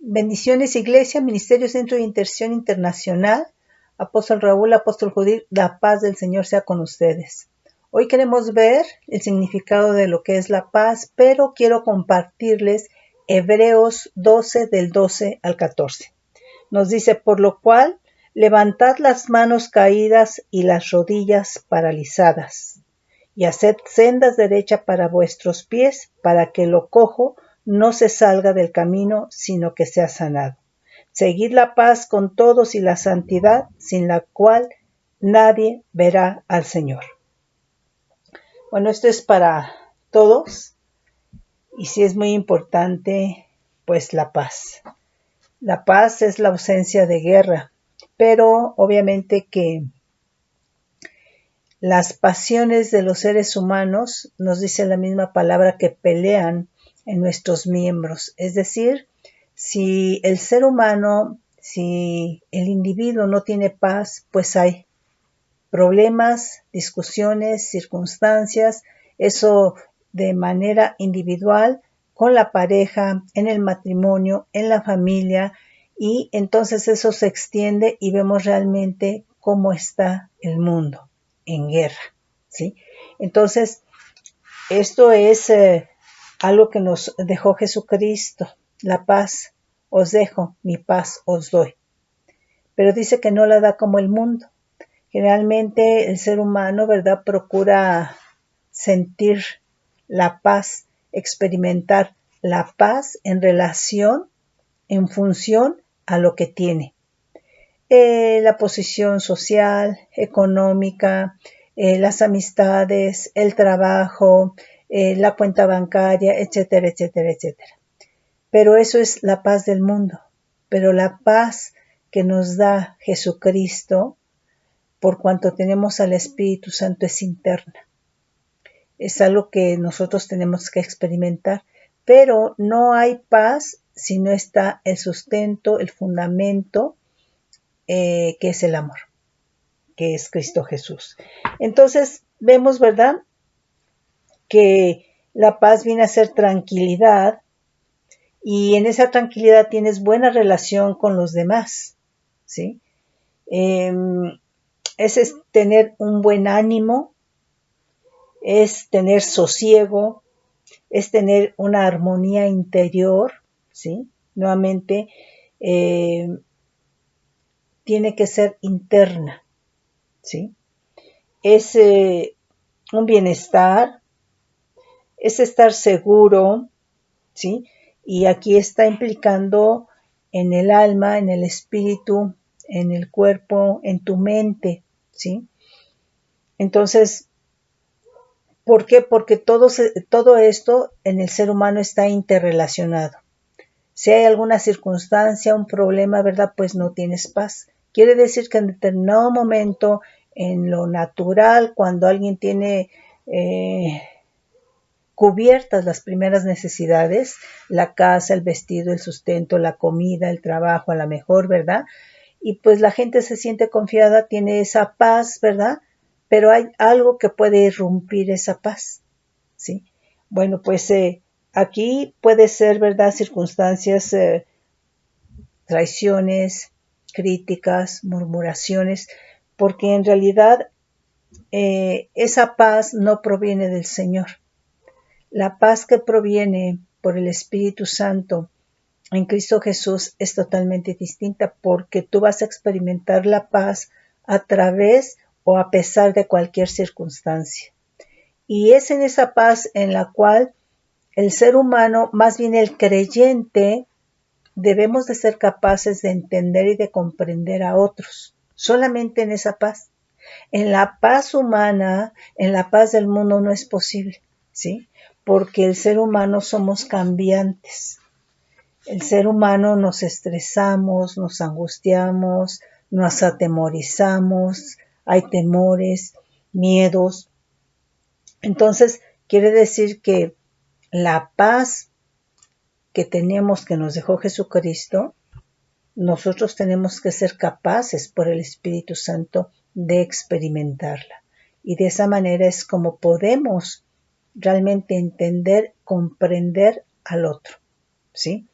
Bendiciones, Iglesia, Ministerio Centro de Intercesión Internacional, Apóstol Raúl, Apóstol Judith, la paz del Señor sea con ustedes. Hoy queremos ver el significado de lo que es la paz, pero quiero compartirles Hebreos 12 del 12 al 14. Nos dice, por lo cual, levantad las manos caídas y las rodillas paralizadas, y haced sendas derechas para vuestros pies, para que lo cojo no se salga del camino, sino que sea sanado. Seguid la paz con todos y la santidad, sin la cual nadie verá al Señor. Bueno, esto es para todos y sí es muy importante, pues la paz. La paz es la ausencia de guerra, pero obviamente que las pasiones de los seres humanos, nos dice la misma palabra, que pelean en nuestros miembros. Es decir, si el ser humano, si el individuo no tiene paz, pues hay problemas, discusiones, circunstancias, eso de manera individual, con la pareja, en el matrimonio, en la familia, y entonces eso se extiende y vemos realmente cómo está el mundo en guerra, ¿sí? Entonces, esto es algo que nos dejó Jesucristo, la paz os dejo, mi paz os doy. Pero dice que no la da como el mundo. Generalmente el ser humano, ¿verdad?, procura sentir la paz, experimentar la paz en relación, en función a lo que tiene. La posición social, económica, las amistades, el trabajo, la cuenta bancaria, etcétera, etcétera, etcétera. Pero eso es la paz del mundo. Pero la paz que nos da Jesucristo, por cuanto tenemos al Espíritu Santo, es interna. Es algo que nosotros tenemos que experimentar. Pero no hay paz si no está el sustento, el fundamento, que es el amor, que es Cristo Jesús. Entonces vemos, ¿verdad?, que la paz viene a ser tranquilidad, y en esa tranquilidad tienes buena relación con los demás, ¿sí? Es tener un buen ánimo, es tener sosiego, es tener una armonía interior, ¿sí? Nuevamente, tiene que ser interna, ¿sí? Es un bienestar, es estar seguro, ¿sí? Y aquí está implicando en el alma, en el espíritu, en el cuerpo, en tu mente, ¿sí? Entonces, ¿por qué? Porque todo esto en el ser humano está interrelacionado. Si hay alguna circunstancia, un problema, ¿verdad?, pues no tienes paz. Quiere decir que en determinado momento, en lo natural, cuando alguien tiene cubiertas las primeras necesidades, la casa, el vestido, el sustento, la comida, el trabajo, a lo mejor, ¿verdad? Y pues la gente se siente confiada, tiene esa paz, ¿verdad? Pero hay algo que puede irrumpir esa paz, ¿sí? Bueno, pues aquí puede ser, ¿verdad?, circunstancias, traiciones, críticas, murmuraciones, porque en realidad esa paz no proviene del Señor. La paz que proviene por el Espíritu Santo en Cristo Jesús es totalmente distinta, porque tú vas a experimentar la paz a través o a pesar de cualquier circunstancia. Y es en esa paz en la cual el ser humano, más bien el creyente, debemos de ser capaces de entender y de comprender a otros. Solamente en esa paz. En la paz humana, en la paz del mundo no es posible, ¿sí? Porque el ser humano somos cambiantes. El ser humano nos estresamos, nos angustiamos, nos atemorizamos, hay temores, miedos. Entonces, quiere decir que la paz que tenemos, que nos dejó Jesucristo, nosotros tenemos que ser capaces por el Espíritu Santo de experimentarla. Y de esa manera es como podemos realmente entender, comprender al otro, ¿sí?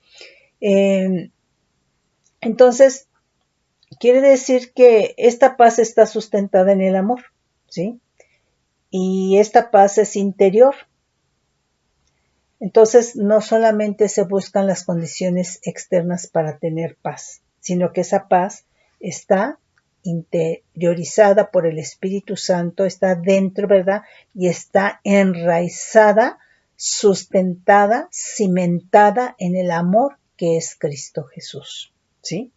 Entonces, quiere decir que esta paz está sustentada en el amor, ¿sí? Y esta paz es interior. Entonces, no solamente se buscan las condiciones externas para tener paz, sino que esa paz está interiorizada por el Espíritu Santo, está dentro, ¿verdad? Y está enraizada, sustentada, cimentada en el amor que es Cristo Jesús, ¿sí?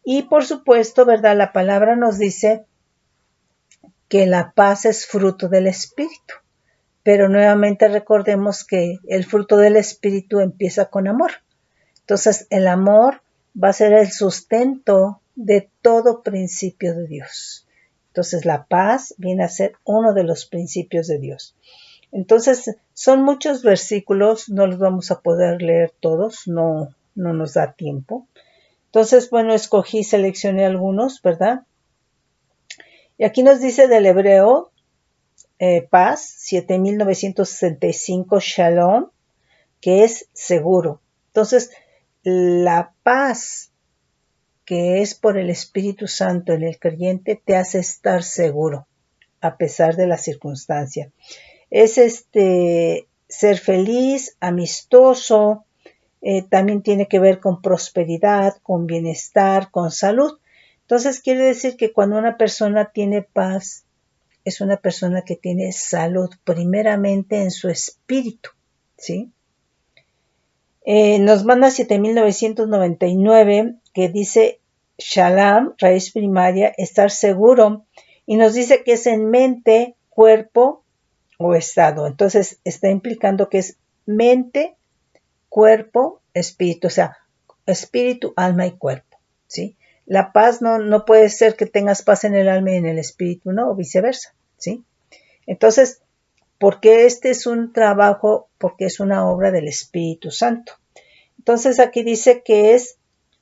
Y por supuesto, ¿verdad? La palabra nos dice que la paz es fruto del Espíritu. Pero nuevamente recordemos que el fruto del Espíritu empieza con amor. Entonces, el amor va a ser el sustento de todo principio de Dios. Entonces, la paz viene a ser uno de los principios de Dios. Entonces, son muchos versículos, no los vamos a poder leer todos, no nos da tiempo. Entonces, bueno, seleccioné algunos, ¿verdad? Y aquí nos dice del hebreo, paz, 7965, shalom, que es seguro. Entonces, la paz que es por el Espíritu Santo en el creyente te hace estar seguro, a pesar de la circunstancia. Es ser feliz, amistoso, también tiene que ver con prosperidad, con bienestar, con salud. Entonces, quiere decir que cuando una persona tiene paz, es una persona que tiene salud primeramente en su espíritu, ¿sí? Nos manda 7999 que dice Shalom, raíz primaria, estar seguro, y nos dice que es en mente, cuerpo o estado. Entonces está implicando que es mente, cuerpo, espíritu, o sea, espíritu, alma y cuerpo, ¿sí? La paz no puede ser que tengas paz en el alma y en el espíritu, ¿no? O viceversa, ¿sí? Entonces, porque este es un trabajo, porque es una obra del Espíritu Santo. Entonces, aquí dice que es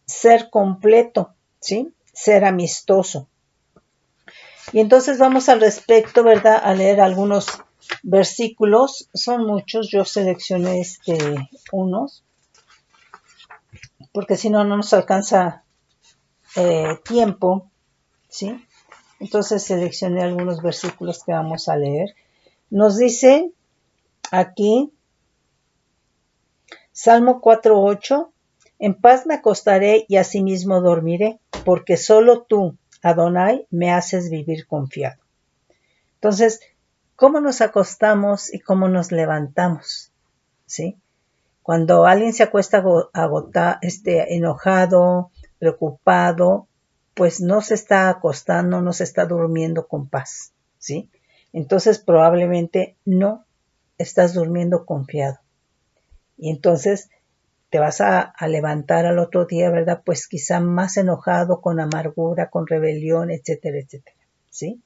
ser completo, ¿sí? Ser amistoso. Y entonces vamos al respecto, ¿verdad? A leer algunos versículos. Son muchos, yo seleccioné unos, porque si no, no nos alcanza tiempo, ¿sí? Entonces seleccioné algunos versículos que vamos a leer. Nos dice aquí, Salmo 4:8, en paz me acostaré y asimismo dormiré, porque solo tú, Adonai, me haces vivir confiado. Entonces, ¿cómo nos acostamos y cómo nos levantamos? ¿Sí? Cuando alguien se acuesta enojado, preocupado, pues no se está acostando, no se está durmiendo con paz, ¿sí? Entonces probablemente no estás durmiendo confiado. Y entonces te vas a levantar al otro día, ¿verdad? Pues quizá más enojado, con amargura, con rebelión, etcétera, etcétera, ¿sí?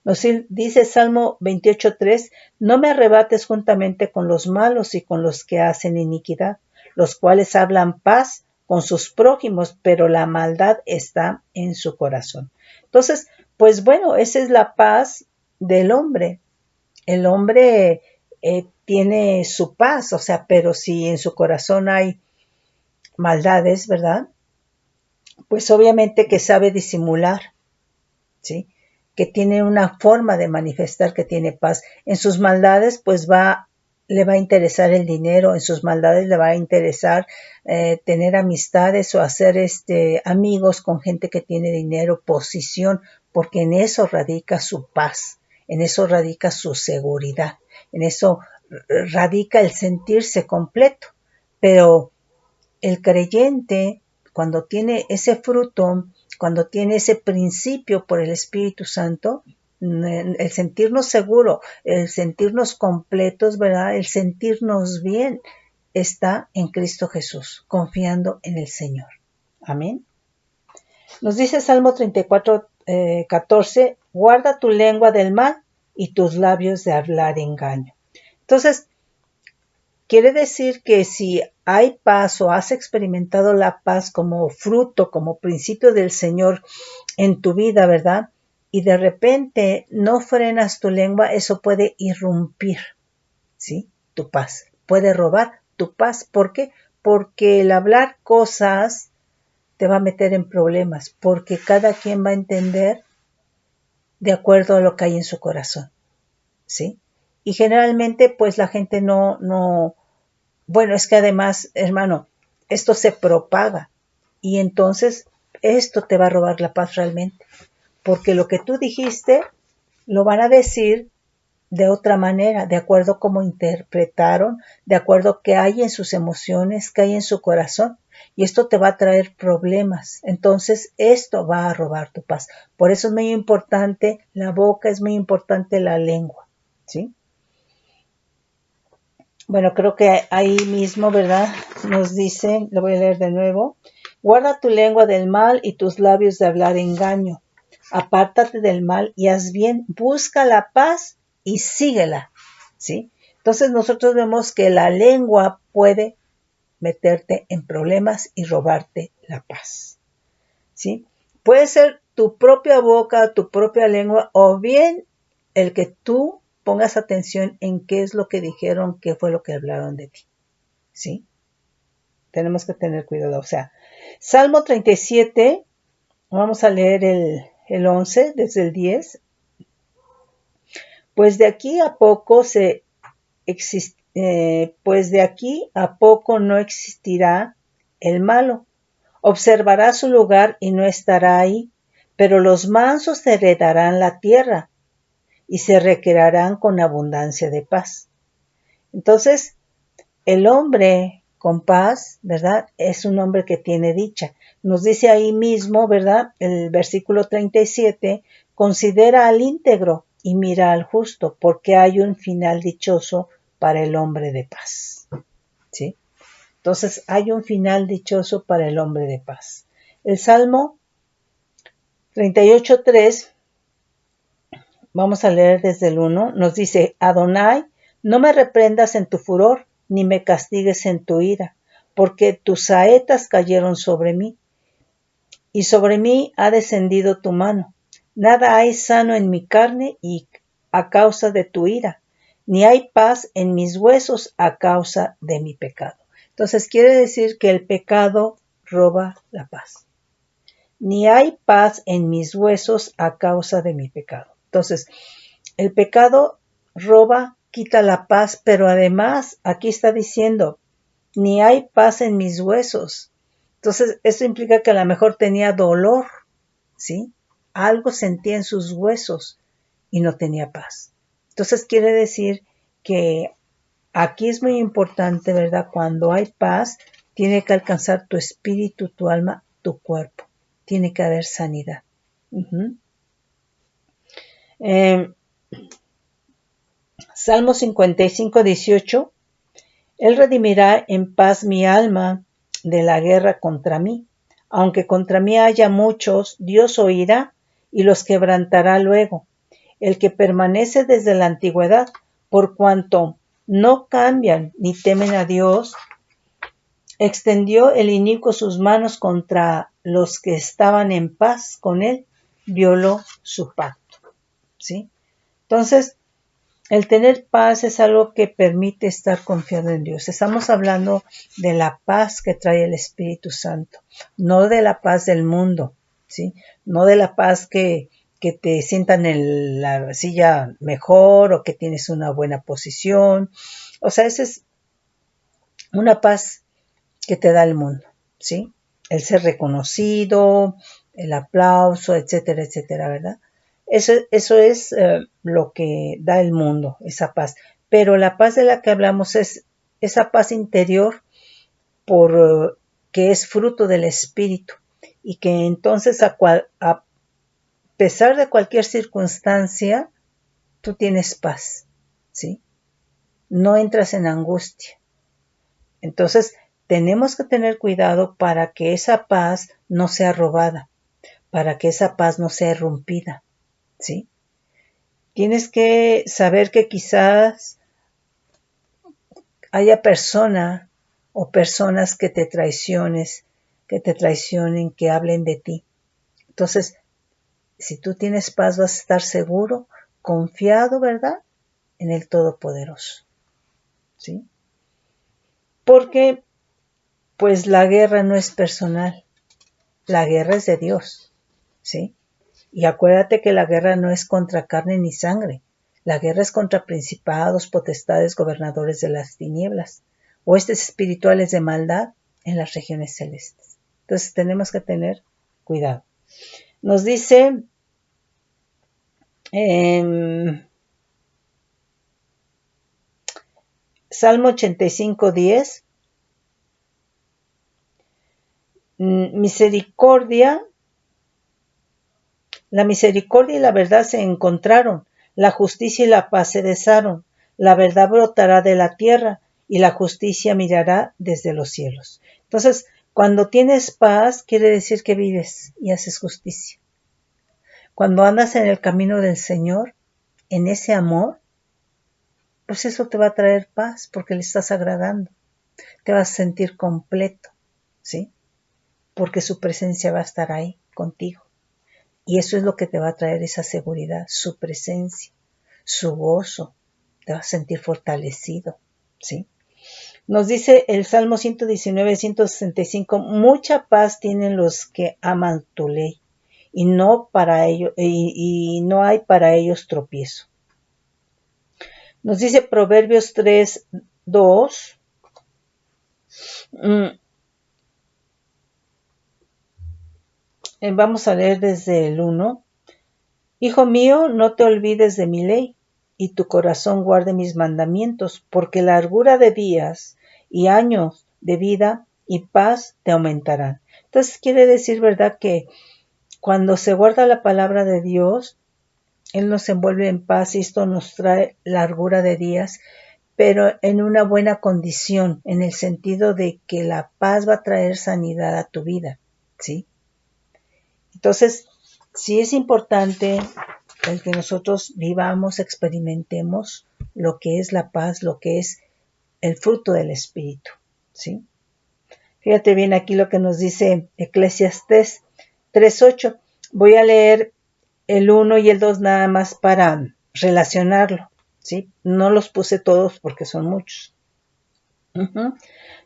Nos dice Salmo 28:3, no me arrebates juntamente con los malos y con los que hacen iniquidad, los cuales hablan paz con sus prójimos, pero la maldad está en su corazón. Entonces, pues bueno, esa es la paz del hombre. El hombre tiene su paz, o sea, pero si en su corazón hay maldades, ¿verdad? Pues obviamente que sabe disimular, ¿sí? Que tiene una forma de manifestar que tiene paz. En sus maldades, pues le va a interesar el dinero, en sus maldades le va a interesar tener amistades o hacer amigos con gente que tiene dinero, posición, porque en eso radica su paz, en eso radica su seguridad, en eso radica el sentirse completo. Pero el creyente, cuando tiene ese fruto, cuando tiene ese principio por el Espíritu Santo, el sentirnos seguros, el sentirnos completos, ¿verdad? El sentirnos bien, está en Cristo Jesús, confiando en el Señor. Amén. Nos dice Salmo 34:14, guarda tu lengua del mal y tus labios de hablar engaño. Entonces, quiere decir que si hay paz o has experimentado la paz como fruto, como principio del Señor en tu vida, ¿verdad? Y de repente no frenas tu lengua, eso puede irrumpir, ¿sí? Tu paz. Puede robar tu paz. ¿Por qué? Porque el hablar cosas te va a meter en problemas, porque cada quien va a entender de acuerdo a lo que hay en su corazón, ¿sí? Y generalmente, pues la gente bueno, es que además, hermano, esto se propaga y entonces esto te va a robar la paz realmente, porque lo que tú dijiste lo van a decir de otra manera, de acuerdo a cómo interpretaron, de acuerdo a qué hay en sus emociones, qué hay en su corazón. Y esto te va a traer problemas. Entonces, esto va a robar tu paz. Por eso es muy importante la boca, es muy importante la lengua, ¿sí? Bueno, creo que ahí mismo, ¿verdad? Nos dice, lo voy a leer de nuevo. Guarda tu lengua del mal y tus labios de hablar engaño. Apártate del mal y haz bien. Busca la paz y síguela, ¿sí? Entonces nosotros vemos que la lengua puede meterte en problemas y robarte la paz, ¿sí? Puede ser tu propia boca, tu propia lengua, o bien el que tú pongas atención en qué es lo que dijeron, qué fue lo que hablaron de ti, ¿sí? Tenemos que tener cuidado. O sea, Salmo 37, vamos a leer el 11, desde el 10. Pues de aquí a poco pues de aquí a poco no existirá el malo. Observará su lugar y no estará ahí, pero los mansos heredarán la tierra y se recrearán con abundancia de paz. Entonces, el hombre con paz, ¿verdad? Es un hombre que tiene dicha. Nos dice ahí mismo, ¿verdad? El versículo 37, considera al íntegro y mira al justo, porque hay un final dichoso para el hombre de paz, ¿sí? Entonces, hay un final dichoso para el hombre de paz. El Salmo 38:3, vamos a leer desde el 1, nos dice, Adonai, no me reprendas en tu furor, ni me castigues en tu ira, porque tus saetas cayeron sobre mí, y sobre mí ha descendido tu mano. Nada hay sano en mi carne y a causa de tu ira, ni hay paz en mis huesos a causa de mi pecado. Entonces quiere decir que el pecado roba la paz. Ni hay paz en mis huesos a causa de mi pecado. Entonces, el pecado roba, quita la paz, pero además aquí está diciendo, ni hay paz en mis huesos. Entonces, eso implica que a lo mejor tenía dolor, ¿sí? Algo sentía en sus huesos y no tenía paz. Entonces, quiere decir que aquí es muy importante, ¿verdad? Cuando hay paz, tiene que alcanzar tu espíritu, tu alma, tu cuerpo. Tiene que haber sanidad. Salmo 55:18. Él redimirá en paz mi alma de la guerra contra mí. Aunque contra mí haya muchos, Dios oirá y los quebrantará luego. El que permanece desde la antigüedad, por cuanto no cambian ni temen a Dios, extendió el inicuo sus manos contra los que estaban en paz con él, violó su pacto, ¿sí? Entonces, el tener paz es algo que permite estar confiado en Dios. Estamos hablando de la paz que trae el Espíritu Santo, no de la paz del mundo, ¿sí? No de la paz que te sientan en la silla mejor o que tienes una buena posición. O sea, esa es una paz que te da el mundo, ¿sí? El ser reconocido, el aplauso, etcétera, etcétera, ¿verdad? Eso es lo que da el mundo, esa paz. Pero la paz de la que hablamos es esa paz interior que es fruto del Espíritu y que entonces a pesar de cualquier circunstancia, tú tienes paz, ¿sí? No entras en angustia. Entonces, tenemos que tener cuidado para que esa paz no sea robada, para que esa paz no sea irrumpida, ¿sí? Tienes que saber que quizás haya persona o personas que te traicionen, que hablen de ti. Entonces, si tú tienes paz, vas a estar seguro, confiado, ¿verdad? En el Todopoderoso, ¿sí? Porque, pues, la guerra no es personal. la guerra es de Dios, ¿sí? Y acuérdate que la guerra no es contra carne ni sangre. La guerra es contra principados, potestades, gobernadores de las tinieblas, huestes espirituales de maldad en las regiones celestes. Entonces tenemos que tener cuidado. Nos dice Salmo 85:10, la misericordia y la verdad se encontraron, la justicia y la paz se besaron, la verdad brotará de la tierra y la justicia mirará desde los cielos. Entonces, cuando tienes paz, quiere decir que vives y haces justicia. Cuando andas en el camino del Señor, en ese amor, pues eso te va a traer paz porque le estás agradando. Te vas a sentir completo, ¿sí? Porque su presencia va a estar ahí contigo. Y eso es lo que te va a traer esa seguridad, su presencia, su gozo. Te vas a sentir fortalecido, ¿sí? Nos dice el Salmo 119, 165, mucha paz tienen los que aman tu ley, y no hay para ellos tropiezo. Nos dice Proverbios 3, 2. Vamos a leer desde el 1. Hijo mío, no te olvides de mi ley, y tu corazón guarde mis mandamientos, porque largura de días y años de vida y paz te aumentarán. Entonces quiere decir, ¿verdad?, que cuando se guarda la palabra de Dios, Él nos envuelve en paz y esto nos trae largura de días, pero en una buena condición, en el sentido de que la paz va a traer sanidad a tu vida, ¿sí? Entonces, sí es importante el que nosotros vivamos, experimentemos lo que es la paz, lo que es el fruto del Espíritu, ¿sí? Fíjate bien aquí lo que nos dice Eclesiastés 3:8. Voy a leer el 1 y el 2 nada más para relacionarlo, ¿sí? No los puse todos porque son muchos.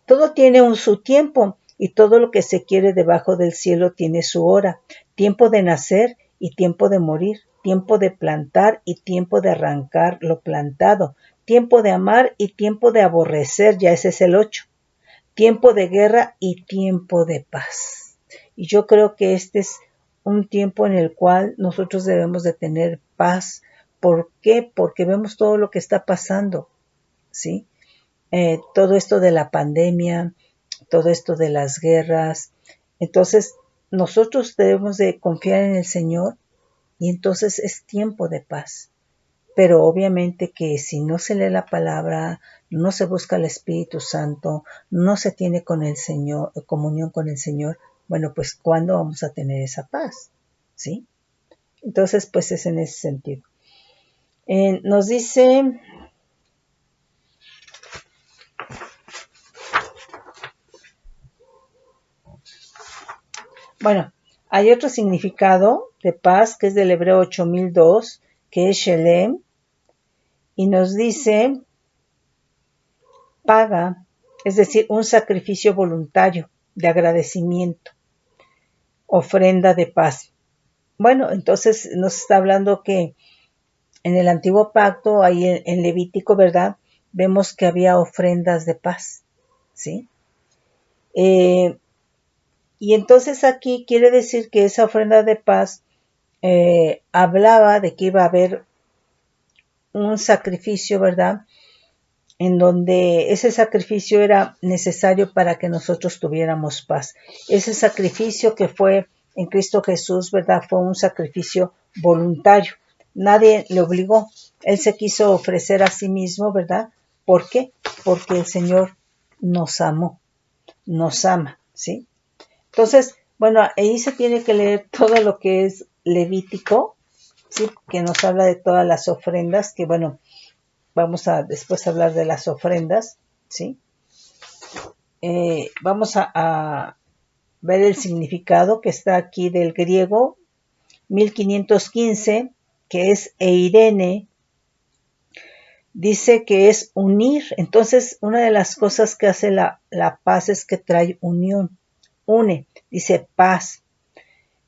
Todo tiene su tiempo y todo lo que se quiere debajo del cielo tiene su hora. Tiempo de nacer y tiempo de morir. Tiempo de plantar y tiempo de arrancar lo plantado. Tiempo de amar y tiempo de aborrecer, ya ese es el 8. Tiempo de guerra y tiempo de paz. Y yo creo que este es un tiempo en el cual nosotros debemos de tener paz. ¿Por qué? Porque vemos todo lo que está pasando, ¿sí? Todo esto de la pandemia, todo esto de las guerras. Entonces, nosotros debemos de confiar en el Señor y entonces es tiempo de paz. Pero obviamente que si no se lee la palabra, no se busca el Espíritu Santo, no se tiene con el Señor, comunión con el Señor, bueno, pues ¿cuándo vamos a tener esa paz? ¿Sí? Entonces, pues es en ese sentido. Nos dice, bueno, hay otro significado de paz que es del Hebreo 8002, que es Shelem, y nos dice paga, es decir, un sacrificio voluntario de agradecimiento, ofrenda de paz. Bueno, entonces nos está hablando que en el antiguo pacto, ahí en Levítico, ¿verdad? Vemos que había ofrendas de paz, ¿sí? Y entonces aquí quiere decir que esa ofrenda de paz hablaba de que iba a haber un sacrificio, ¿verdad? En donde ese sacrificio era necesario para que nosotros tuviéramos paz. Ese sacrificio que fue en Cristo Jesús, ¿verdad? Fue un sacrificio voluntario. Nadie le obligó. Él se quiso ofrecer a sí mismo, ¿verdad? ¿Por qué? Porque el Señor nos amó, nos ama, ¿sí? Entonces, bueno, ahí se tiene que leer todo lo que es Levítico, ¿sí? Que nos habla de todas las ofrendas, que bueno, vamos a después hablar de las ofrendas, ¿sí? Vamos a ver el significado que está aquí del griego 1515, que es eirene, dice que es unir. Entonces, una de las cosas que hace la paz es que trae unión, une, dice paz,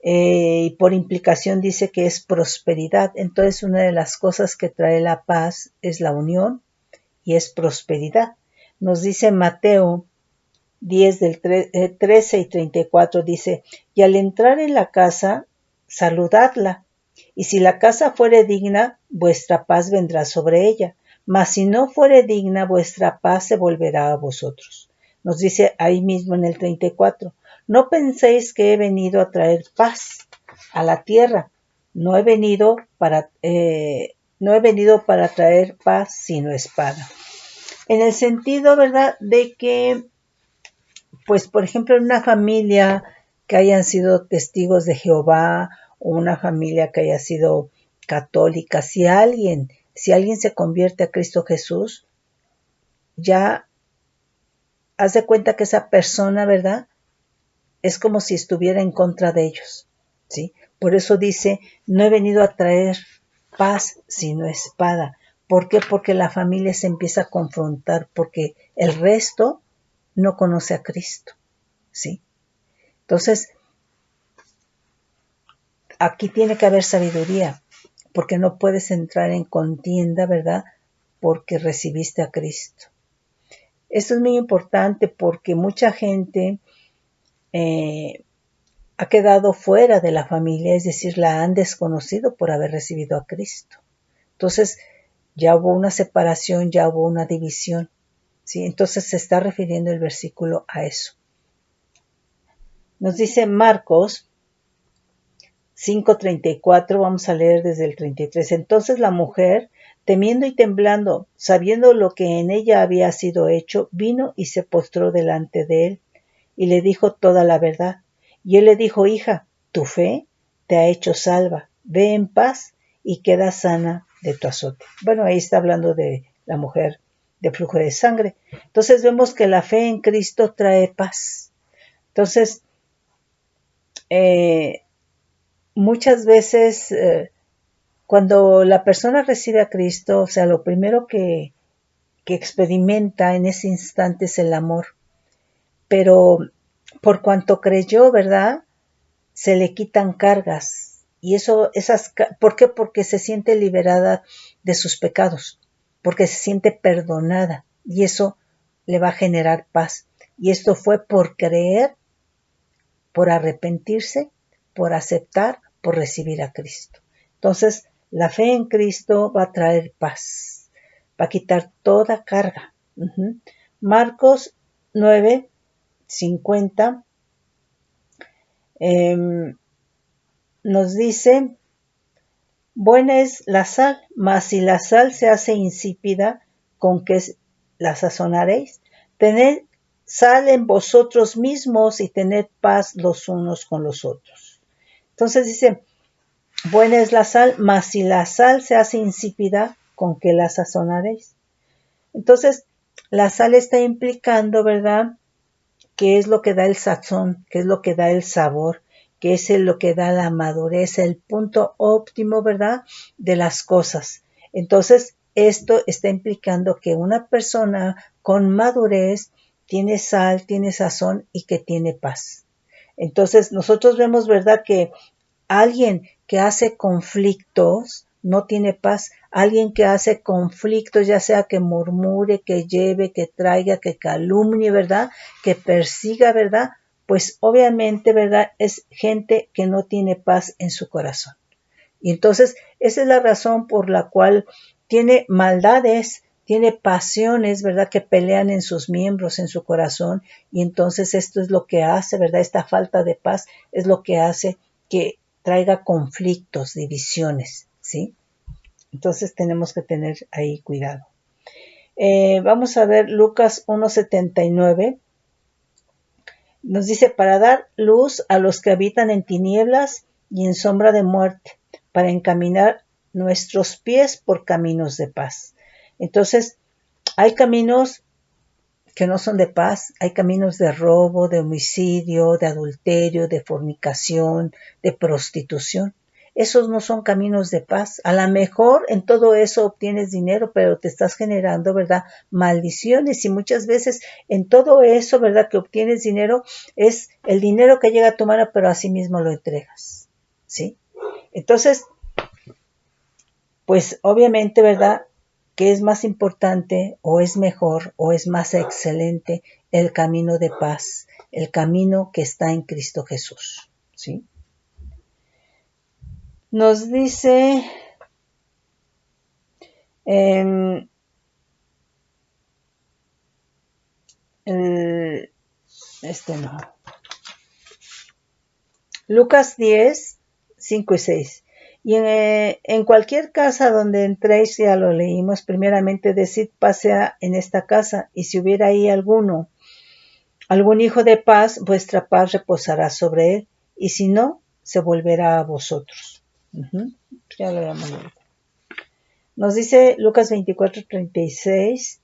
y por implicación dice que es prosperidad. Entonces una de las cosas que trae la paz es la unión y es prosperidad. Nos dice Mateo 10 del 13 y 34, dice, y al entrar en la casa, saludadla, y si la casa fuere digna, vuestra paz vendrá sobre ella, mas si no fuere digna, vuestra paz se volverá a vosotros. Nos dice ahí mismo en el 34, no penséis que he venido a traer paz a la tierra, no he venido para traer paz sino espada. En el sentido, ¿verdad?, de que, pues, por ejemplo, en una familia que hayan sido testigos de Jehová o una familia que haya sido católica, si alguien se convierte a Cristo Jesús, ya haz de cuenta que esa persona, ¿verdad?, es como si estuviera en contra de ellos, ¿sí? Por eso dice, no he venido a traer paz sino espada. ¿Por qué? Porque la familia se empieza a confrontar, porque el resto no conoce a Cristo, ¿sí? Entonces, aquí tiene que haber sabiduría, porque no puedes entrar en contienda, ¿verdad?, porque recibiste a Cristo. Esto es muy importante porque mucha gente ha quedado fuera de la familia, es decir, la han desconocido por haber recibido a Cristo. Entonces, ya hubo una separación, ya hubo una división, ¿sí? Entonces se está refiriendo el versículo a eso. Nos dice Marcos 5:34, vamos a leer desde el 33. Entonces la mujer, temiendo y temblando, sabiendo lo que en ella había sido hecho, vino y se postró delante de él, y le dijo toda la verdad. Y él le dijo, hija, tu fe te ha hecho salva, ve en paz y queda sana de tu azote. Bueno, ahí está hablando de la mujer de flujo de sangre. Entonces vemos que la fe en Cristo trae paz. Entonces, muchas veces cuando la persona recibe a Cristo, o sea, lo primero que experimenta en ese instante es el amor. Pero por cuanto creyó, ¿verdad?, se le quitan cargas. Y ¿por qué? Porque se siente liberada de sus pecados, porque se siente perdonada. Y eso le va a generar paz. Y esto fue por creer, por arrepentirse, por aceptar, por recibir a Cristo. Entonces, la fe en Cristo va a traer paz, va a quitar toda carga. Marcos 9:50 nos dice, buena es la sal, mas si la sal se hace insípida, ¿con qué la sazonaréis? Tened sal en vosotros mismos y tened paz los unos con los otros. Entonces dice, buena es la sal, mas si la sal se hace insípida, ¿con qué la sazonaréis? Entonces, la sal está implicando, ¿verdad?, qué es lo que da el sazón, qué es lo que da el sabor, qué es lo que da la madurez, el punto óptimo, ¿verdad?, de las cosas. Entonces, esto está implicando que una persona con madurez tiene sal, tiene sazón y que tiene paz. Entonces, nosotros vemos, ¿verdad?, que alguien que hace conflictos no tiene paz. Alguien que hace conflictos, ya sea que murmure, que lleve, que traiga, que calumnie, ¿verdad?, que persiga, ¿verdad?, pues obviamente, ¿verdad?, es gente que no tiene paz en su corazón. Y entonces, esa es la razón por la cual tiene maldades, tiene pasiones, ¿verdad?, que pelean en sus miembros, en su corazón. Y entonces esto es lo que hace, ¿verdad?, esta falta de paz es lo que hace que traiga conflictos, divisiones, ¿sí? Entonces tenemos que tener ahí cuidado. Vamos a ver Lucas 1:79. Nos dice, para dar luz a los que habitan en tinieblas y en sombra de muerte, para encaminar nuestros pies por caminos de paz. Entonces, hay caminos que no son de paz, hay caminos de robo, de homicidio, de adulterio, de fornicación, de prostitución. esos no son caminos de paz. A lo mejor en todo eso obtienes dinero, pero te estás generando, ¿verdad? Maldiciones, y muchas veces en todo eso, ¿verdad? Que obtienes dinero, es el dinero que llega a tu mano, pero así mismo lo entregas, ¿sí? Entonces, pues obviamente, ¿verdad? ¿Qué es más importante o es mejor o es más excelente? El camino de paz, el camino que está en Cristo Jesús, ¿sí? Nos dice en el, no, Lucas 10, 5 y 6. Y en cualquier casa donde entréis, ya lo leímos, primeramente decid paz sea en esta casa, y si hubiera ahí algún hijo de paz, vuestra paz reposará sobre él, y si no, se volverá a vosotros. Ya lo habíamos leído. Nos dice Lucas 24:36,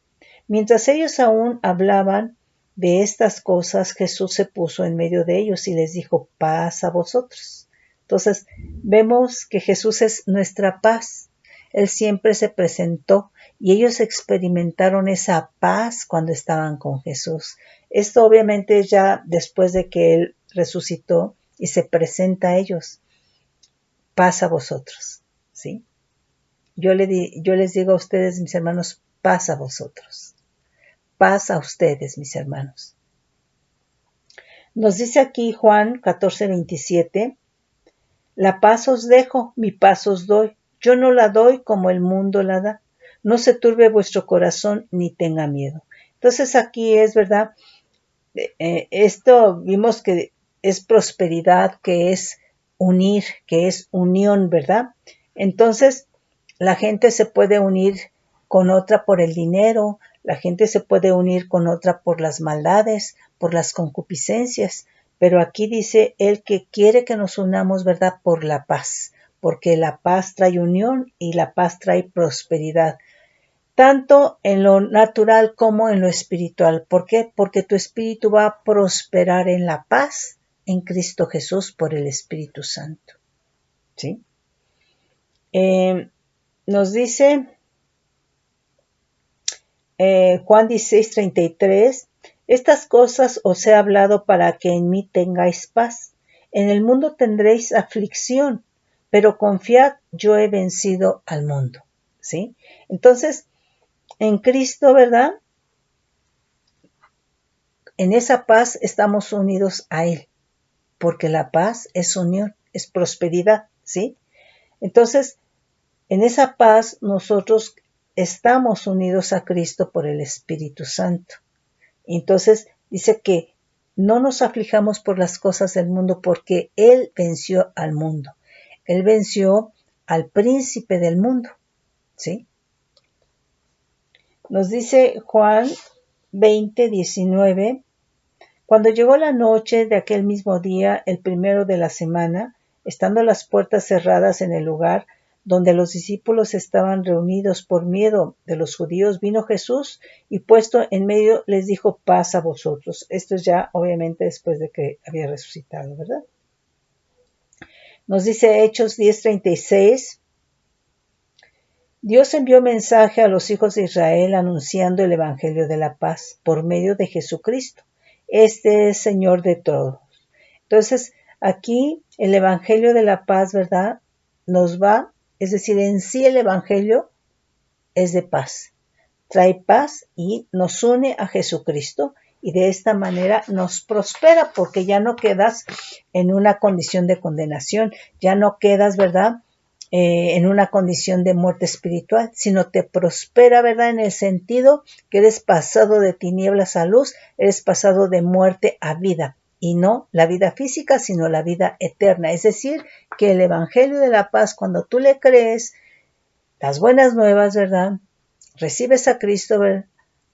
mientras ellos aún hablaban de estas cosas, Jesús se puso en medio de ellos y les dijo, paz a vosotros. Entonces, vemos que Jesús es nuestra paz. Él siempre se presentó y ellos experimentaron esa paz cuando estaban con Jesús. Esto obviamente ya después de que Él resucitó y se presenta a ellos. Paz a vosotros, ¿sí? Yo les digo a ustedes, mis hermanos, paz a vosotros. Paz a ustedes, mis hermanos. Nos dice aquí Juan 14:27, la paz os dejo, mi paz os doy. Yo no la doy como el mundo la da. No se turbe vuestro corazón ni tenga miedo. Entonces aquí es, ¿verdad? Esto vimos que es prosperidad, que es unir, que es unión, ¿verdad? Entonces, la gente se puede unir con otra por el dinero, la gente se puede unir con otra por las maldades, por las concupiscencias, pero aquí dice él que quiere que nos unamos, ¿verdad? Por la paz, porque la paz trae unión y la paz trae prosperidad, tanto en lo natural como en lo espiritual. ¿Por qué? Porque tu espíritu va a prosperar en la paz en Cristo Jesús por el Espíritu Santo, ¿sí? Nos dice Juan 16:33, estas cosas os he hablado para que en mí tengáis paz. En el mundo tendréis aflicción, pero confiad, yo he vencido al mundo, ¿sí? Entonces, en Cristo, ¿verdad? En esa paz estamos unidos a Él, porque la paz es unión, es prosperidad, ¿sí? Entonces, en esa paz nosotros estamos unidos a Cristo por el Espíritu Santo. Entonces, dice que no nos aflijamos por las cosas del mundo porque Él venció al mundo. Él venció al príncipe del mundo, ¿sí? Nos dice Juan 20:19, cuando llegó la noche de aquel mismo día, el primero de la semana, estando las puertas cerradas en el lugar donde los discípulos estaban reunidos por miedo de los judíos, vino Jesús y puesto en medio les dijo, paz a vosotros. Esto es ya obviamente después de que había resucitado, ¿verdad? Nos dice Hechos 10:36, Dios envió mensaje a los hijos de Israel anunciando el Evangelio de la paz por medio de Jesucristo. Este es Señor de todos. Entonces, aquí el Evangelio de la paz, ¿verdad? Nos va, es decir, en sí el Evangelio es de paz. Trae paz y nos une a Jesucristo y de esta manera nos prospera porque ya no quedas en una condición de condenación, ya no quedas, ¿verdad? En una condición de muerte espiritual, sino te prospera, ¿verdad? En el sentido que eres pasado de tinieblas a luz, eres pasado de muerte a vida, y no la vida física, sino la vida eterna. Es decir, que el Evangelio de la paz, cuando tú le crees, las buenas nuevas, ¿verdad? Recibes a Cristo, ¿verdad?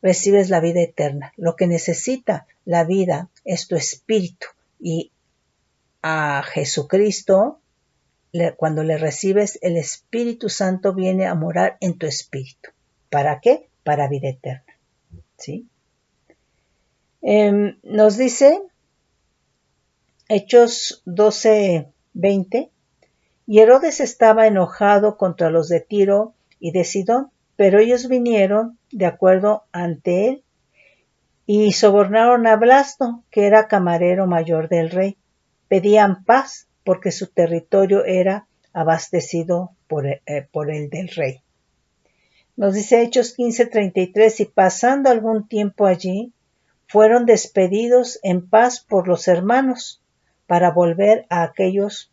Recibes la vida eterna. Lo que necesita la vida es tu espíritu, y a Jesucristo, cuando le recibes, el Espíritu Santo viene a morar en tu espíritu. ¿Para qué? Para vida eterna, ¿sí? Nos dice Hechos 12:20, Y Herodes estaba enojado contra los de Tiro y de Sidón, pero ellos vinieron de acuerdo ante él y sobornaron a Blasto, que era camarero mayor del rey. Pedían paz porque su territorio era abastecido por el del rey. Nos dice Hechos 15:33, y pasando algún tiempo allí, fueron despedidos en paz por los hermanos para volver a aquellos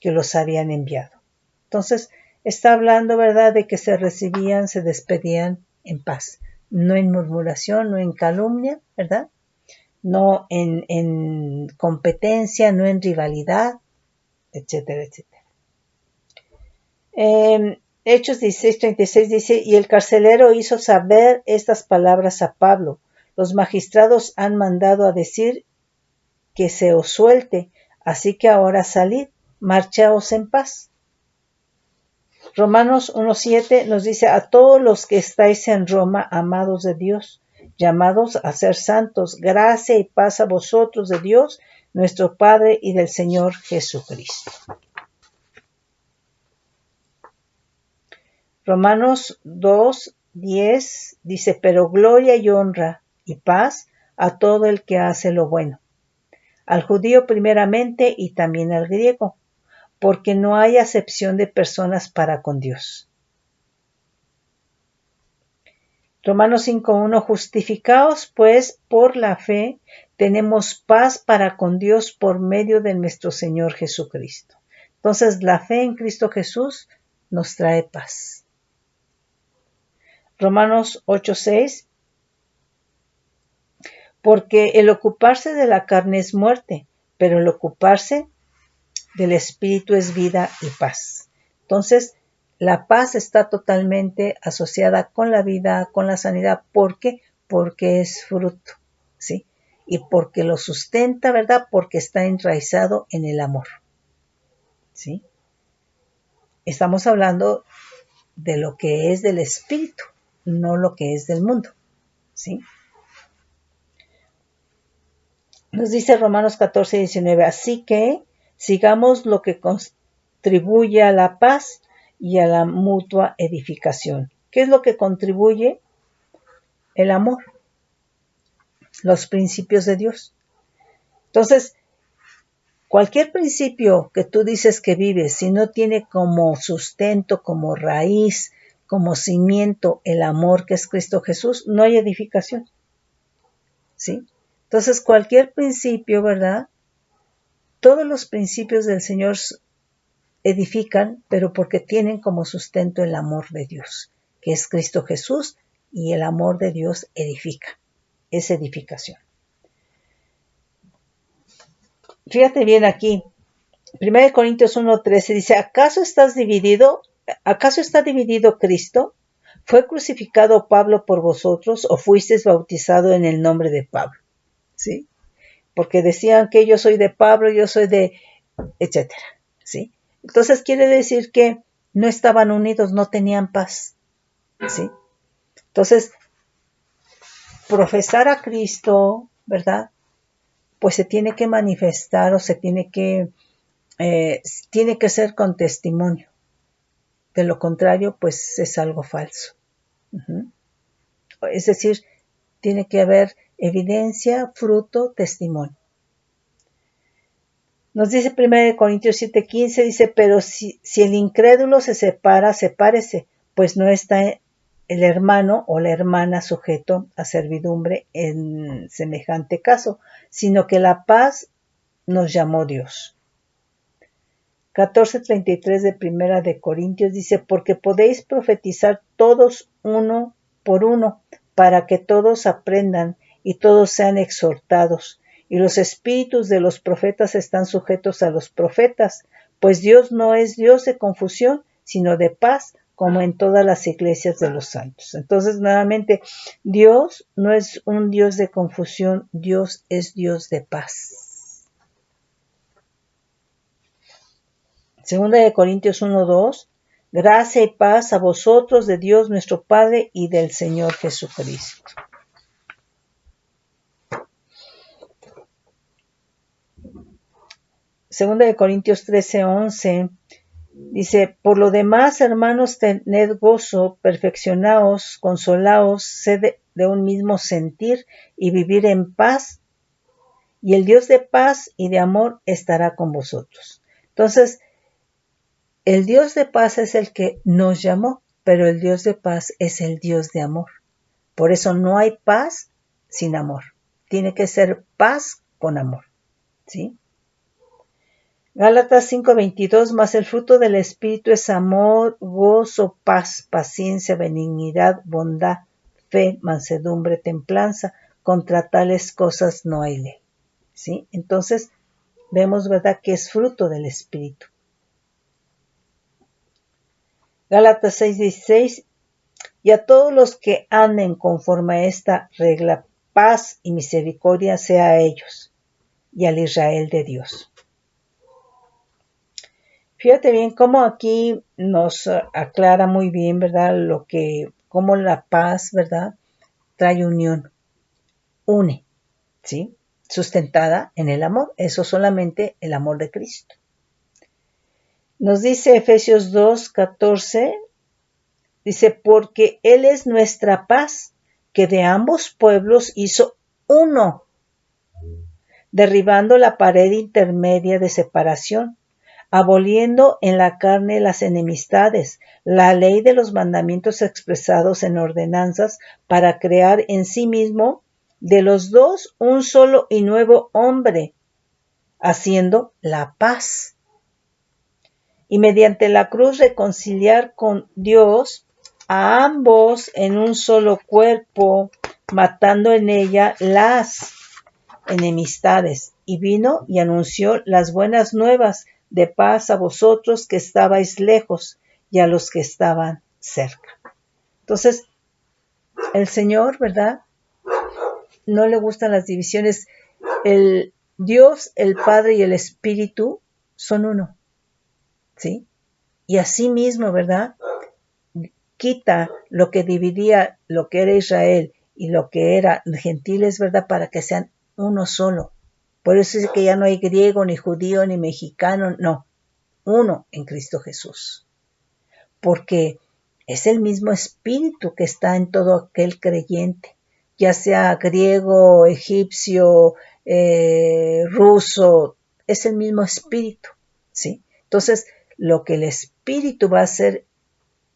que los habían enviado. Entonces, está hablando, ¿verdad?, de que se recibían, se despedían en paz, no en murmuración, no en calumnia, ¿verdad? No en competencia, no en rivalidad, etcétera, etcétera. Hechos 16:36 dice, y el carcelero hizo saber estas palabras a Pablo. Los magistrados han mandado a decir que se os suelte, así que ahora salid, marchaos en paz. Romanos 1:7 nos dice, a todos los que estáis en Roma, amados de Dios, llamados a ser santos, gracia y paz a vosotros de Dios, nuestro Padre y del Señor Jesucristo. Romanos 2:10 dice, pero gloria y honra y paz a todo el que hace lo bueno, al judío primeramente y también al griego, porque no hay acepción de personas para con Dios. Romanos 5:1, justificaos pues por la fe, tenemos paz para con Dios por medio de nuestro Señor Jesucristo. Entonces, la fe en Cristo Jesús nos trae paz. Romanos 8:6, porque el ocuparse de la carne es muerte, pero el ocuparse del Espíritu es vida y paz. Entonces, la paz está totalmente asociada con la vida, con la sanidad. ¿Por qué? Porque es fruto, ¿sí? Y porque lo sustenta, ¿verdad? Porque está enraizado en el amor, ¿sí? Estamos hablando de lo que es del Espíritu, no lo que es del mundo, ¿sí? Nos dice Romanos 14:19, así que sigamos lo que contribuye a la paz y a la mutua edificación. ¿Qué es lo que contribuye? El amor, los principios de Dios. Entonces, cualquier principio que tú dices que vives, si no tiene como sustento, como raíz, como cimiento el amor que es Cristo Jesús, no hay edificación, ¿sí? Entonces, cualquier principio, ¿verdad? Todos los principios del Señor edifican, pero porque tienen como sustento el amor de Dios, que es Cristo Jesús, y el amor de Dios edifica, es edificación. Fíjate bien aquí, 1 Corintios 1:13 dice, ¿acaso está dividido Cristo? ¿Fue crucificado Pablo por vosotros o fuisteis bautizado en el nombre de Pablo? ¿Sí? Porque decían que yo soy de Pablo, yo soy de, etcétera, ¿sí? Entonces quiere decir que no estaban unidos, no tenían paz, ¿sí? Entonces, profesar a Cristo, ¿verdad? Pues se tiene que manifestar o tiene que ser con testimonio. De lo contrario, pues es algo falso. Es decir, tiene que haber evidencia, fruto, testimonio. Nos dice 1 Corintios 7:15, dice, pero si el incrédulo se separa, sepárese, pues no está el hermano o la hermana sujeto a servidumbre en semejante caso, sino que la paz nos llamó Dios. 14:33 de 1 Corintios dice, porque podéis profetizar todos uno por uno, para que todos aprendan y todos sean exhortados. Y los espíritus de los profetas están sujetos a los profetas, pues Dios no es Dios de confusión, sino de paz, como en todas las iglesias de los santos. Entonces, nuevamente, Dios no es un Dios de confusión, Dios es Dios de paz. Segunda de Corintios 1:2, gracia y paz a vosotros de Dios nuestro Padre y del Señor Jesucristo. Segunda de Corintios 13:11 Dice, por lo demás, hermanos, tened gozo, perfeccionaos, consolaos, sed de un mismo sentir y vivir en paz, y el Dios de paz y de amor estará con vosotros. Entonces, el Dios de paz es el que nos llamó, pero el Dios de paz es el Dios de amor. Por eso no hay paz sin amor. Tiene que ser paz con amor, ¿sí? Gálatas 5:22, mas el fruto del Espíritu es amor, gozo, paz, paciencia, benignidad, bondad, fe, mansedumbre, templanza. Contra tales cosas no hay ley, ¿sí? Entonces, vemos, ¿verdad?, que es fruto del Espíritu. Gálatas 6:16, y a todos los que anden conforme a esta regla, paz y misericordia sea a ellos y al Israel de Dios. Fíjate bien cómo aquí nos aclara muy bien, ¿verdad?, cómo la paz, ¿verdad?, trae unión, une, ¿sí?, sustentada en el amor. Eso solamente el amor de Cristo. Nos dice Efesios 2:14, dice, porque Él es nuestra paz, que de ambos pueblos hizo uno, derribando la pared intermedia de separación, aboliendo en la carne las enemistades, la ley de los mandamientos expresados en ordenanzas, para crear en sí mismo de los dos un solo y nuevo hombre, haciendo la paz. Y mediante la cruz reconciliar con Dios a ambos en un solo cuerpo, matando en ella las enemistades. Y vino y anunció las buenas nuevas de paz a vosotros que estabais lejos y a los que estaban cerca. Entonces, el Señor, ¿verdad?, no le gustan las divisiones. El Dios, el Padre y el Espíritu son uno, ¿sí? Y así mismo, ¿verdad?, quita lo que dividía lo que era Israel y lo que era gentiles, ¿verdad?, para que sean uno solo. Por eso es que ya no hay griego, ni judío, ni mexicano, no, uno en Cristo Jesús. Porque es el mismo espíritu que está en todo aquel creyente, ya sea griego, egipcio, ruso, es el mismo espíritu, ¿sí? Entonces, lo que el espíritu va a hacer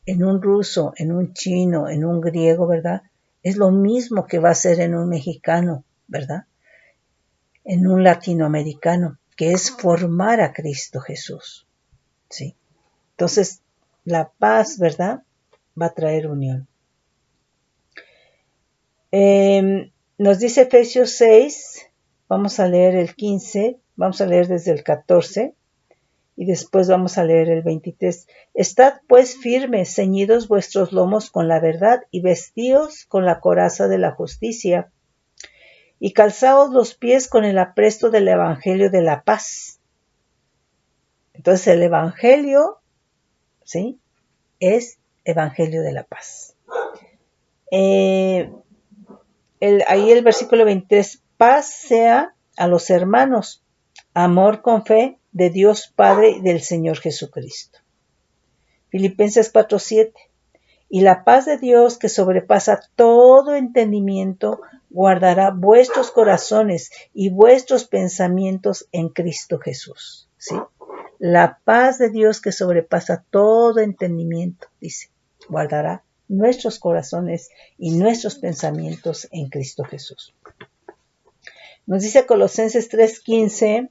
en un ruso, en un chino, en un griego, ¿verdad?, es lo mismo que va a hacer en un mexicano, ¿verdad?, en un latinoamericano, que es formar a Cristo Jesús, ¿sí? Entonces, la paz, ¿verdad?, va a traer unión. Nos dice Efesios 6, vamos a leer el 15, vamos a leer desde el 14, y después vamos a leer el 23. Estad pues firmes, ceñidos vuestros lomos con la verdad, y vestíos con la coraza de la justicia, y calzaos los pies con el apresto del evangelio de la paz. Entonces el evangelio, ¿sí?, es evangelio de la paz. Ahí el versículo 23, paz sea a los hermanos, amor con fe de Dios Padre y del Señor Jesucristo. Filipenses 4:7, y la paz de Dios que sobrepasa todo entendimiento guardará vuestros corazones y vuestros pensamientos en Cristo Jesús, ¿sí? La paz de Dios que sobrepasa todo entendimiento, dice, guardará nuestros corazones y nuestros pensamientos en Cristo Jesús. Nos dice Colosenses 3:15,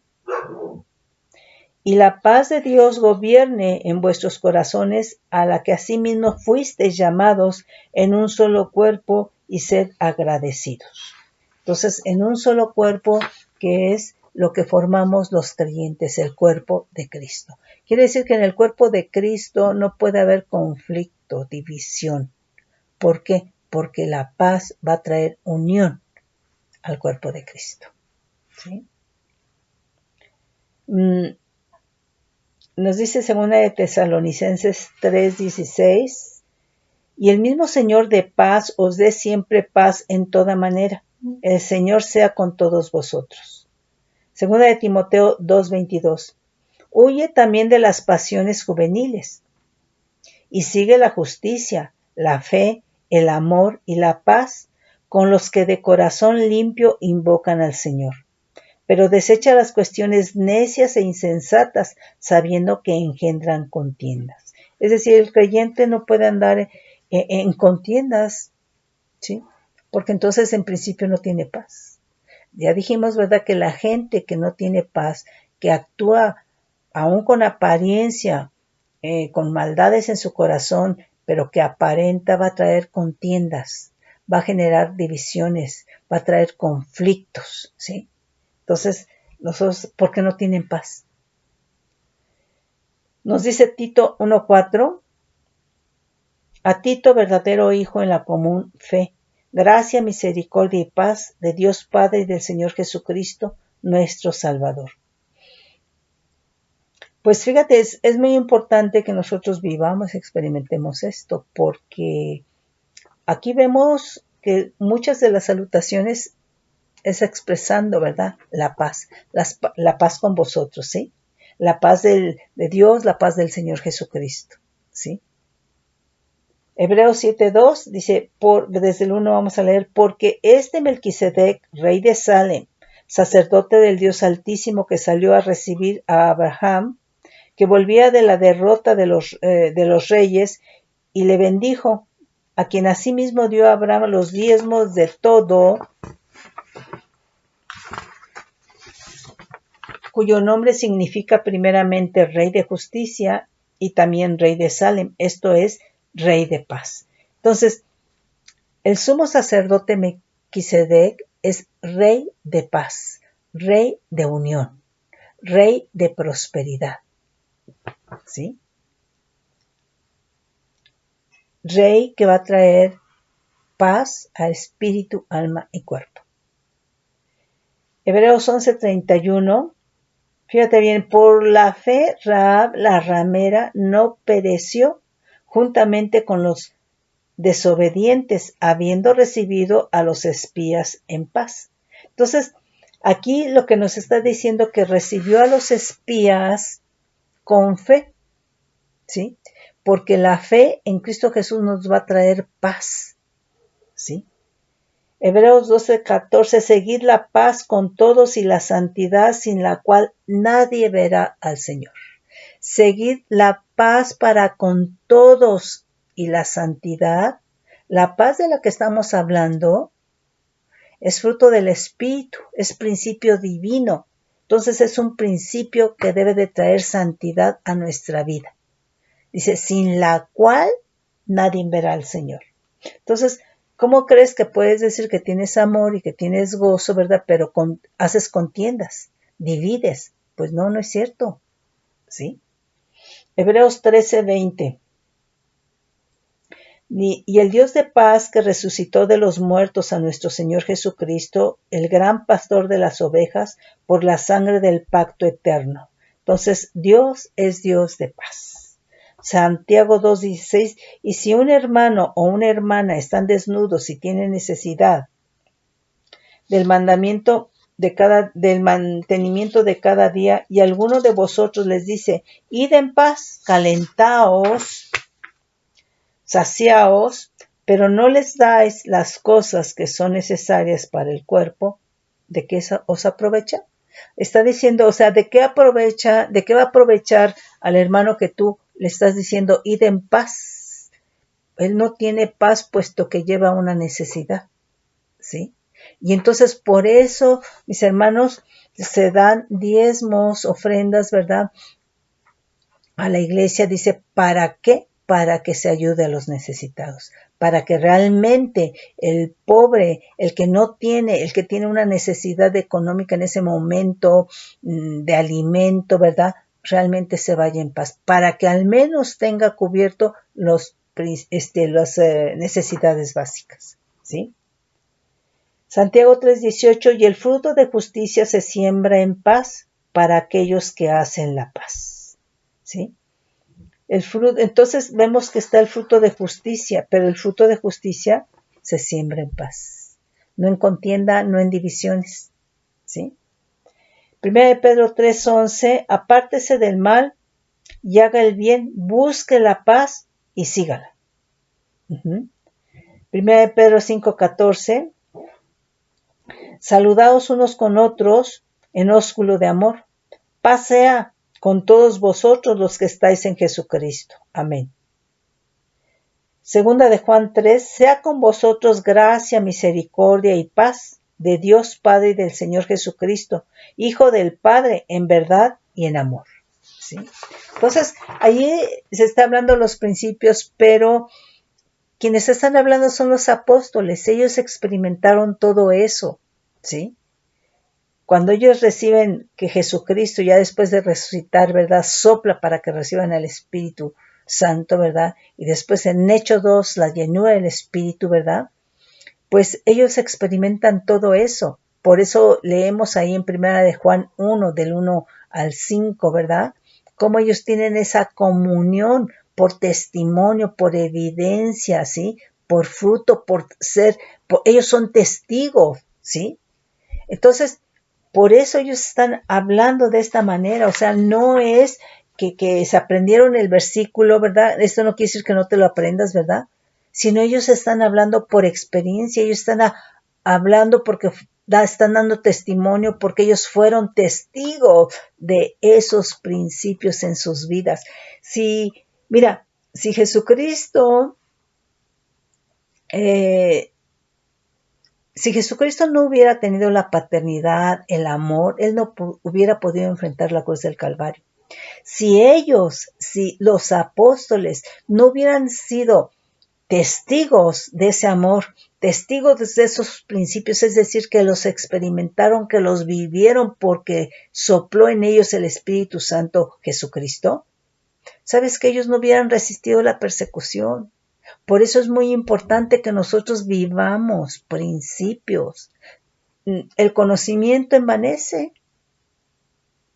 y la paz de Dios gobierne en vuestros corazones, a la que asimismo fuisteis llamados en un solo cuerpo, y sed agradecidos. Entonces, en un solo cuerpo, que es lo que formamos los creyentes, el cuerpo de Cristo. Quiere decir que en el cuerpo de Cristo no puede haber conflicto, división. ¿Por qué? Porque la paz va a traer unión al cuerpo de Cristo, ¿sí? Nos dice 2 de Tesalonicenses 3:16, y el mismo Señor de paz os dé siempre paz en toda manera. El Señor sea con todos vosotros. 2 de Timoteo 2:22, Huye también de las pasiones juveniles y sigue la justicia, la fe, el amor y la paz con los que de corazón limpio invocan al Señor. Pero desecha las cuestiones necias e insensatas, sabiendo que engendran contiendas. Es decir, el creyente no puede andar en contiendas, ¿sí? Porque entonces en principio no tiene paz. Ya dijimos, ¿verdad?, que la gente que no tiene paz, que actúa aún con apariencia, con maldades en su corazón, pero que aparenta, va a traer contiendas, va a generar divisiones, va a traer conflictos, ¿sí? Entonces, nosotros, ¿por qué no tienen paz? Nos dice Tito 1:4, a Tito, verdadero hijo en la común fe, gracia, misericordia y paz de Dios Padre y del Señor Jesucristo, nuestro Salvador. Pues fíjate, es muy importante que nosotros vivamos, experimentemos esto, porque aquí vemos que muchas de las salutaciones es expresando, ¿verdad?, la paz, la paz con vosotros, ¿sí? La paz de Dios, la paz del Señor Jesucristo, ¿sí? Hebreos 7:2 dice, desde el 1 vamos a leer, porque Melquisedec, rey de Salem, sacerdote del Dios Altísimo que salió a recibir a Abraham, que volvía de la derrota de los reyes, y le bendijo, a quien asimismo dio a Abraham los diezmos de todo, cuyo nombre significa primeramente Rey de Justicia y también Rey de Salem, esto es, Rey de Paz. Entonces, el sumo sacerdote Melquisedec es Rey de Paz, Rey de unión, Rey de prosperidad, ¿sí? Rey que va a traer paz a espíritu, alma y cuerpo. Hebreos 11:31, fíjate bien, por la fe Rahab la ramera no pereció juntamente con los desobedientes, habiendo recibido a los espías en paz. Entonces, aquí lo que nos está diciendo que recibió a los espías con fe, ¿sí? Porque la fe en Cristo Jesús nos va a traer paz, ¿sí? Hebreos 12:14, seguid la paz con todos y la santidad sin la cual nadie verá al Señor. Seguid la paz para con todos y la santidad. La paz de la que estamos hablando es fruto del Espíritu, es principio divino. Entonces es un principio que debe de traer santidad a nuestra vida. Dice, sin la cual nadie verá al Señor. Entonces, ¿cómo crees que puedes decir que tienes amor y que tienes gozo, verdad? Pero haces contiendas, divides. Pues no, no es cierto, ¿sí? Hebreos 13:20. Y el Dios de paz que resucitó de los muertos a nuestro Señor Jesucristo, el gran pastor de las ovejas, por la sangre del pacto eterno. Entonces, Dios es Dios de paz. Santiago 2:16, y si un hermano o una hermana están desnudos y tienen necesidad del mantenimiento de cada día, y alguno de vosotros les dice, id en paz, calentaos, saciaos, pero no les dais las cosas que son necesarias para el cuerpo, ¿de qué os aprovecha? Está diciendo, o sea, ¿de qué va a aprovechar al hermano que tú le estás diciendo, id en paz? Él no tiene paz puesto que lleva una necesidad, ¿sí? Y entonces por eso, mis hermanos, se dan diezmos, ofrendas, ¿verdad? A la iglesia, dice, ¿para qué? Para que se ayude a los necesitados, para que realmente el pobre, el que no tiene, el que tiene una necesidad económica en ese momento, de alimento, ¿verdad?, realmente se vaya en paz, para que al menos tenga cubierto las necesidades básicas, ¿sí? Santiago 3:18, y el fruto de justicia se siembra en paz para aquellos que hacen la paz, ¿sí? El fruto, entonces vemos que está el fruto de justicia, pero el fruto de justicia se siembra en paz, no en contienda, no en divisiones, ¿sí? 1 de Pedro 3:11, apártese del mal y haga el bien, busque la paz y sígala. 1 de Pedro 5:14, saludaos unos con otros en ósculo de amor. Paz sea con todos vosotros los que estáis en Jesucristo. Amén. Segunda de Juan 3, sea con vosotros gracia, misericordia y paz de Dios Padre y del Señor Jesucristo, Hijo del Padre, en verdad y en amor. ¿Sí? Entonces, ahí se está hablando los principios, pero quienes están hablando son los apóstoles. Ellos experimentaron todo eso, ¿sí? Cuando ellos reciben que Jesucristo, ya después de resucitar, ¿verdad?, sopla para que reciban el Espíritu Santo, ¿verdad? Y después en Hechos 2, la llenura del Espíritu, ¿verdad? Pues ellos experimentan todo eso. Por eso leemos ahí en Primera de Juan 1, del 1 al 5, ¿verdad? Cómo ellos tienen esa comunión por testimonio, por evidencia, ¿sí? Por fruto, ellos son testigos, ¿sí? Entonces, por eso ellos están hablando de esta manera, o sea, no es que se aprendieron el versículo, ¿verdad? Esto no quiere decir que no te lo aprendas, ¿verdad? Sino ellos están hablando por experiencia, ellos están hablando porque están dando testimonio, porque ellos fueron testigos de esos principios en sus vidas. Mira, si Jesucristo no hubiera tenido la paternidad, el amor, Él no hubiera podido enfrentar la cruz del Calvario. Si los apóstoles, no hubieran sido testigos de ese amor, testigos de esos principios, es decir, que los experimentaron, que los vivieron porque sopló en ellos el Espíritu Santo Jesucristo, sabes que ellos no hubieran resistido la persecución. Por eso es muy importante que nosotros vivamos principios. El conocimiento envanece,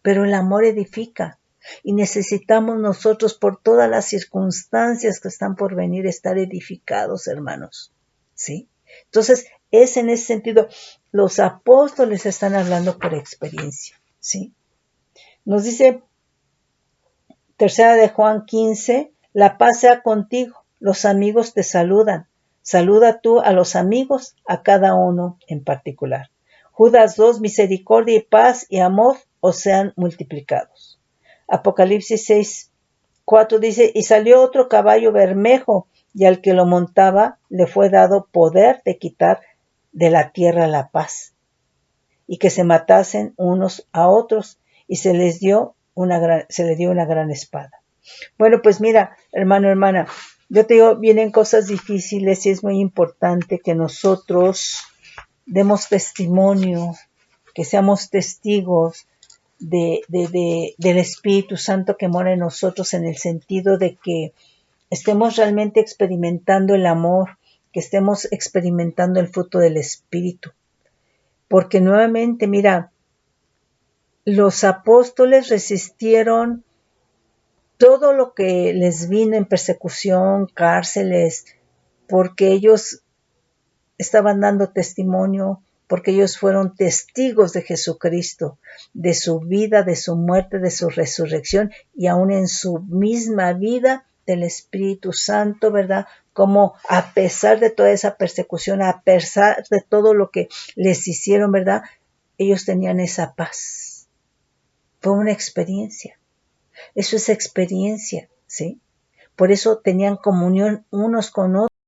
pero el amor edifica. Y necesitamos nosotros, por todas las circunstancias que están por venir, estar edificados, hermanos. ¿Sí? Entonces, es en ese sentido, los apóstoles están hablando por experiencia. ¿Sí? Nos dice Tercera de Juan 15, la paz sea contigo, los amigos te saludan. Saluda tú a los amigos, a cada uno en particular. Judas 2, misericordia y paz y amor os sean multiplicados. Apocalipsis 6, 4 dice, y salió otro caballo bermejo, y al que lo montaba le fue dado poder de quitar de la tierra la paz, y que se matasen unos a otros, y se le dio una gran espada. Bueno, pues mira, hermano, hermana, yo te digo, vienen cosas difíciles y es muy importante que nosotros demos testimonio, que seamos testigos del Espíritu Santo que mora en nosotros, en el sentido de que estemos realmente experimentando el amor, que estemos experimentando el fruto del Espíritu. Porque nuevamente, mira, los apóstoles resistieron todo lo que les vino en persecución, cárceles, porque ellos estaban dando testimonio, porque ellos fueron testigos de Jesucristo, de su vida, de su muerte, de su resurrección, y aún en su misma vida del Espíritu Santo, ¿verdad? Como a pesar de toda esa persecución, a pesar de todo lo que les hicieron, ¿verdad? Ellos tenían esa paz. Fue una experiencia. Eso es experiencia, ¿sí? Por eso tenían comunión unos con otros.